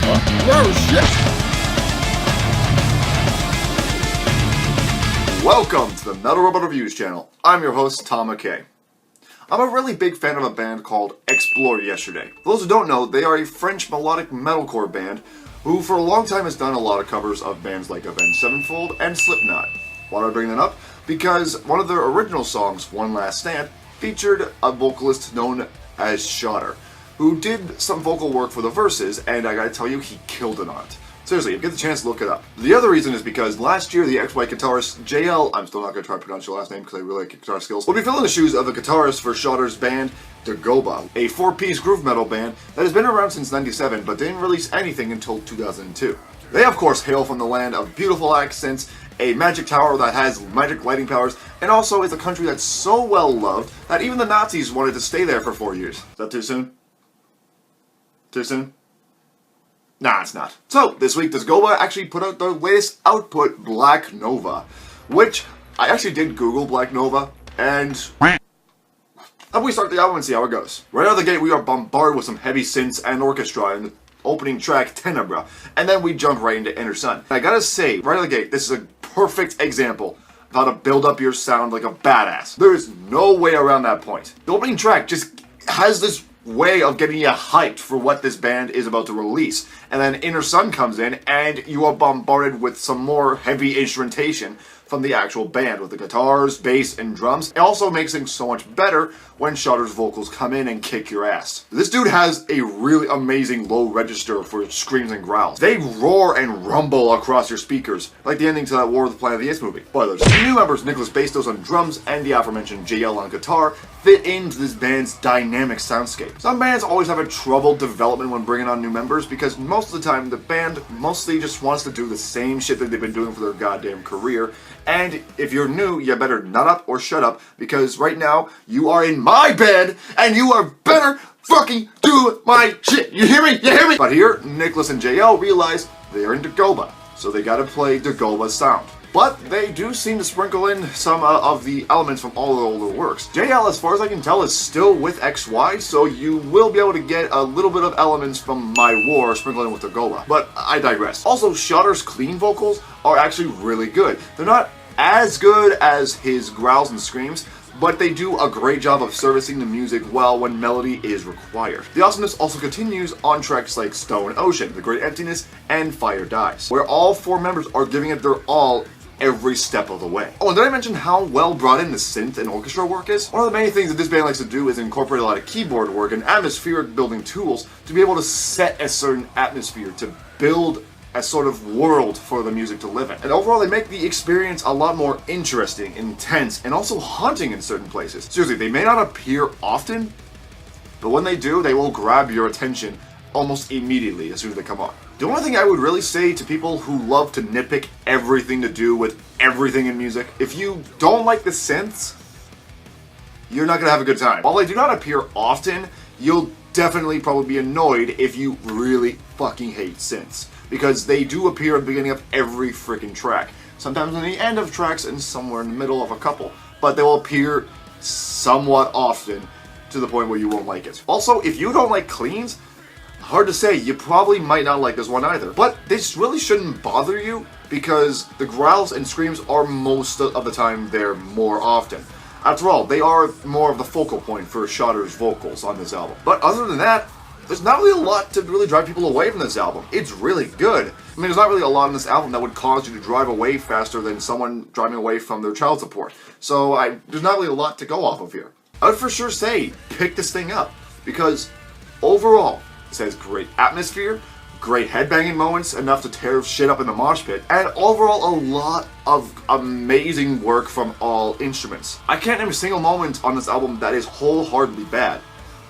Oh shit! Welcome to the Metal Robot Reviews channel. I'm your host, Tom McKay. I'm a really big fan of a band called Explore Yesterday. For those who don't know, they are a French melodic metalcore band who for a long time has done a lot of covers of bands like Avenged Sevenfold and Slipknot. Why do I bring that up? Because one of their original songs, One Last Stand, featured a vocalist known as Shotter, who did some vocal work for the verses, and I gotta tell you, he killed it on it. Seriously, if you get the chance, look it up. The other reason is because last year, the ex-White guitarist JL, I'm still not going to try to pronounce your last name because I really like your guitar skills, will be filling the shoes of the guitarist for Shotter's band, Dagoba, a four-piece groove metal band that has been around since '97 but didn't release anything until 2002. They, of course, hail from the land of beautiful accents, a magic tower that has magic lighting powers, and also is a country that's so well loved that even the Nazis wanted to stay there for 4 years. Is that too soon? Too soon? Nah, it's not. So, this week, Dagoba actually put out their latest output, Black Nova, which I actually did Google Black Nova, and we start the album and see how it goes. Right out of the gate, we are bombarded with some heavy synths and orchestra in the opening track, Tenebra, and then we jump right into Inner Sun. I gotta say, right out of the gate, this is a perfect example of how to build up your sound like a badass. There is no way around that point. The opening track just has this way of getting you hyped for what this band is about to release. And then Inner Sun comes in and you are bombarded with some more heavy instrumentation from the actual band with the guitars, bass, and drums. It also makes things so much better when Shotter's vocals come in and kick your ass. This dude has a really amazing low register for screams and growls. They roar and rumble across your speakers, like the ending to that War of the Planet of the Apes movie. Spoilers. The new members Nicholas Bastos on drums and the aforementioned JL on guitar fit into this band's dynamic soundscape. Some bands always have a troubled development when bringing on new members because most of the time the band mostly just wants to do the same shit that they've been doing for their goddamn career. And if you're new, you better nut up or shut up because right now you are in my bed and you are better fucking do my shit. You hear me? You hear me? But here, Nicholas and JL realize they're in Dagoba, so they gotta play Dagoba's sound. But they do seem to sprinkle in some of the elements from all the older works. JL, as far as I can tell, is still with XY, so you will be able to get a little bit of elements from My War sprinkled in with Dagoba. But I digress. Also, Shotter's clean vocals are actually really good. They're not as good as his growls and screams, but they do a great job of servicing the music well when melody is required. The awesomeness also continues on tracks like Stone Ocean, The Great Emptiness, and Fire Dies, where all four members are giving it their all every step of the way. Oh, and did I mention how well brought in the synth and orchestra work is? One of the main things that this band likes to do is incorporate a lot of keyboard work and atmospheric building tools to be able to set a certain atmosphere, to build a sort of world for the music to live in. And overall, they make the experience a lot more interesting, intense, and also haunting in certain places. Seriously, they may not appear often, but when they do, they will grab your attention almost immediately as soon as they come on. The only thing I would really say to people who love to nitpick everything to do with everything in music, if you don't like the synths, you're not gonna have a good time. While they do not appear often, you'll definitely probably be annoyed if you really fucking hate synths, because they do appear at the beginning of every freaking track. Sometimes in the end of tracks and somewhere in the middle of a couple, but they will appear somewhat often to the point where you won't like it. Also, if you don't like cleans, hard to say, you probably might not like this one either. But this really shouldn't bother you because the growls and screams are most of the time there more often. After all, they are more of the focal point for Shotter's vocals on this album. But other than that, there's not really a lot to really drive people away from this album. It's really good. I mean, there's not really a lot in this album that would cause you to drive away faster than someone driving away from their child support. So there's not really a lot to go off of here. I would for sure say, pick this thing up, because overall, it has great atmosphere, great headbanging moments, enough to tear shit up in the mosh pit, and overall a lot of amazing work from all instruments. I can't name a single moment on this album that is wholeheartedly bad.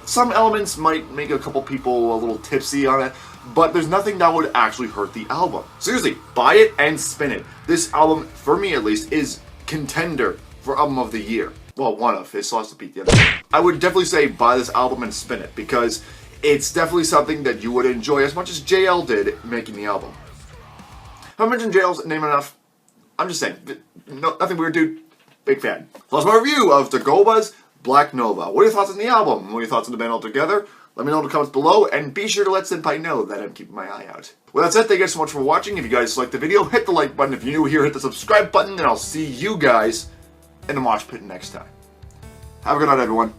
Some elements might make a couple people a little tipsy on it, but there's nothing that would actually hurt the album. Seriously, buy it and spin it. This album, for me at least, is contender for Album of the Year. Well, one of. It still has to beat the other. I would definitely say buy this album and spin it, because it's definitely something that you would enjoy as much as JL did making the album. Have I mentioned JL's name enough? I'm just saying. No, nothing weird, dude. Big fan. So that's my review of Dagoba's Black Nova. What are your thoughts on the album? What are your thoughts on the band altogether? Let me know in the comments below, and be sure to let Senpai know that I'm keeping my eye out. Well, that's it. Thank you guys so much for watching. If you guys liked the video, hit the like button. If you're new here, hit the subscribe button, and I'll see you guys in the mosh pit next time. Have a good night, everyone.